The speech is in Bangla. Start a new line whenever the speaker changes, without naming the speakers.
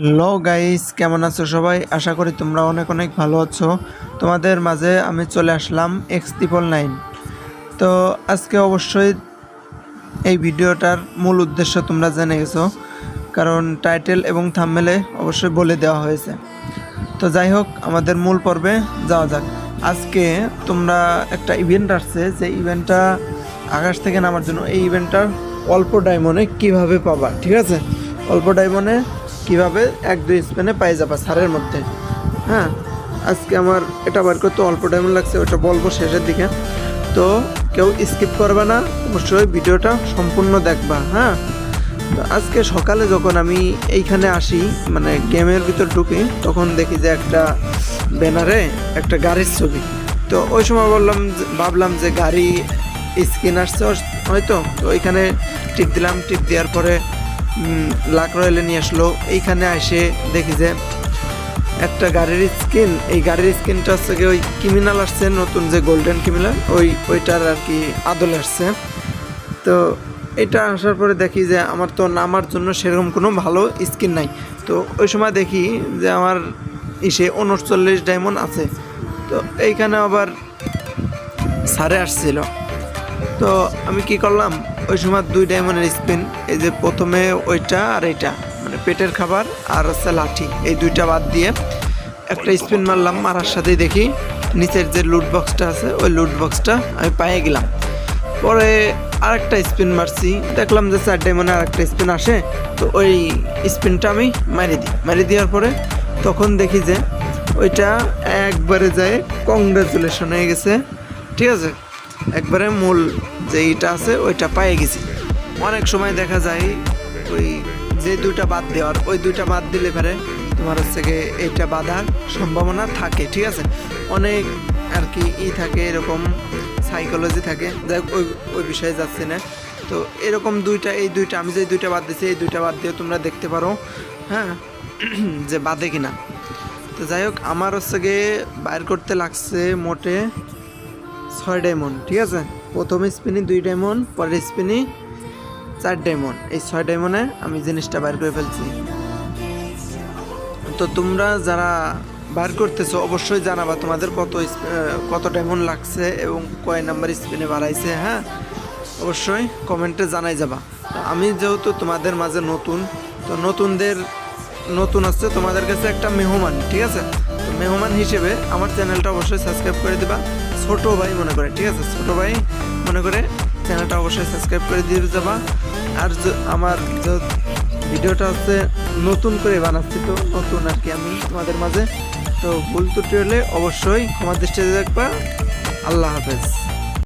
হ্যালো গাইস, কেমন আছো সবাই? আশা করি তোমরা অনেক অনেক ভালো আছো। তোমাদের মাঝে আমি চলে আসলাম X999। তো আজকে অবশ্যই এই ভিডিওটার মূল উদ্দেশ্য তোমরা জেনে গেছো, কারণ টাইটেল এবং থাম্বনেলে অবশ্যই বলে দেওয়া হয়েছে। তো যাই হোক, আমাদের মূল পর্বে যাওয়া যাক। আজকে তোমরা একটা ইভেন্ট আসছে, যে ইভেন্টটা আকাশ থেকে নামার জন্য। এই ইভেন্টটার অল্প ডায়মন্ডে কিভাবে পাবা, ঠিক আছে? অল্প ডায়মন্ডে কিভাবে 1-2 স্পেনে পাই যাবা সারের মধ্যে। হ্যাঁ, আজকে আমার এটা বার করতে অল্প ডায়মন্ড লাগছে, ওটা বলবো শেষের দিকে। তো কেউ স্কিপ করবে না, অবশ্যই ভিডিওটা সম্পূর্ণ দেখবা। হ্যাঁ, তো আজকে সকালে যখন আমি এইখানে আসি, মানে গেমের ভিতর ঢুকি, তখন দেখি যে একটা ব্যানারে একটা গাড়ির ছবি। তো ওই সময় ভাবলাম যে গাড়ি স্ক্রিন আসছে হয়তো। তো ওইখানে টিপ দিলাম, টিপ দেওয়ার পরে লাক রয়েলে নিয়ে আসলো। এইখানে এসে দেখি যে একটা গাড়ির স্কিন, এই গাড়ির স্কিনটা হচ্ছে কি ওই ক্রিমিনাল আসছে নতুন, যে গোল্ডেন ক্রিমিনাল, ওইটার আর কি আদলে আসছে। তো এটা আসার পরে দেখি যে আমার তো নামার জন্য সেরকম কোনো ভালো স্কিন নাই। তো ওই সময় দেখি যে আমার 39 ডায়মন্ড আছে। তো এইখানে আবার সারে আসছিল। তো আমি কি করলাম, ওই সময় 2 ডায়মন্ডের স্পিন, এই যে প্রথমে ওইটা আর এইটা, মানে পেটের খাবার আর হচ্ছে লাঠি, এই দুইটা বাদ দিয়ে একটা স্পিন মারলাম। মারার সাথেই দেখি নিচের যে লুট বক্সটা আছে, ওই লুট বক্সটা আমি পেয়ে গেলাম। পরে আরেকটা স্পিন মারছি, দেখলাম যে 4 ডায়মন্ডে আরেকটা স্পিন আসে। তো ওই স্পিনটা আমি মারি দেওয়ার পরে তখন দেখি যে ওইটা একবারে যায় কংগ্রাচুলেশন হয়ে গেছে, ঠিক আছে? একবারে মূল যে এইটা আছে ওইটা পেয়ে গেছি। অনেক সময় দেখা যায় ওই যে দুইটা বাদ দেওয়ার, ওই দুইটা বাদ দিলে পারে তোমার হচ্ছে গিয়ে এইটা বাঁধার সম্ভাবনা থাকে, ঠিক আছে? অনেক আর কি থাকে, এরকম সাইকোলজি থাকে। যাই হোক, ওই বিষয়ে যাচ্ছি না। তো এরকম এই দুইটা আমি যে দুইটা বাদ দিচ্ছি, এই দুইটা বাদ দিয়ে তোমরা দেখতে পারো, হ্যাঁ, যে বাদে কিনা। তো যাই হোক, আমার হচ্ছে গিয়ে বাইর করতে লাগছে মোটে 6 ডায়মন্ড, ঠিক আছে? প্রথম স্পিনে 2 ডায়মন্ড, পরের স্পিনে 4 ডায়মন্ড। এই 6 ডায়মন্ডে আমি জিনিসটা বাইর করে ফেলছি। তো তোমরা যারা বার করতেছো অবশ্যই জানাবা তোমাদের কত ডায়মন্ড লাগছে এবং কয় নাম্বার স্পিনে বাড়াইছে। হ্যাঁ, অবশ্যই কমেন্টে জানাই যাবা। আমি যেহেতু তোমাদের মাঝে নতুন, তো নতুন আসছে তোমাদের কাছে একটা মেহমান, ঠিক আছে? তো মেহমান হিসেবে আমার চ্যানেলটা অবশ্যই সাবস্ক্রাইব করে দিবা, ছোট ভাই মনে করে, ঠিক আছে? ছোট ভাই মনে করে চ্যানেলটা অবশ্যই সাবস্ক্রাইব করে দিয়ে যাবা। আর আমার ভিডিওটা হচ্ছে নতুন করে বানাচ্ছি, তো নতুন আর কি আমি তোমাদের মাঝে। তো ভুল ত্রুটি হলে অবশ্যই ক্ষমা দৃষ্টিতে দেখবা। আল্লাহ হাফেজ।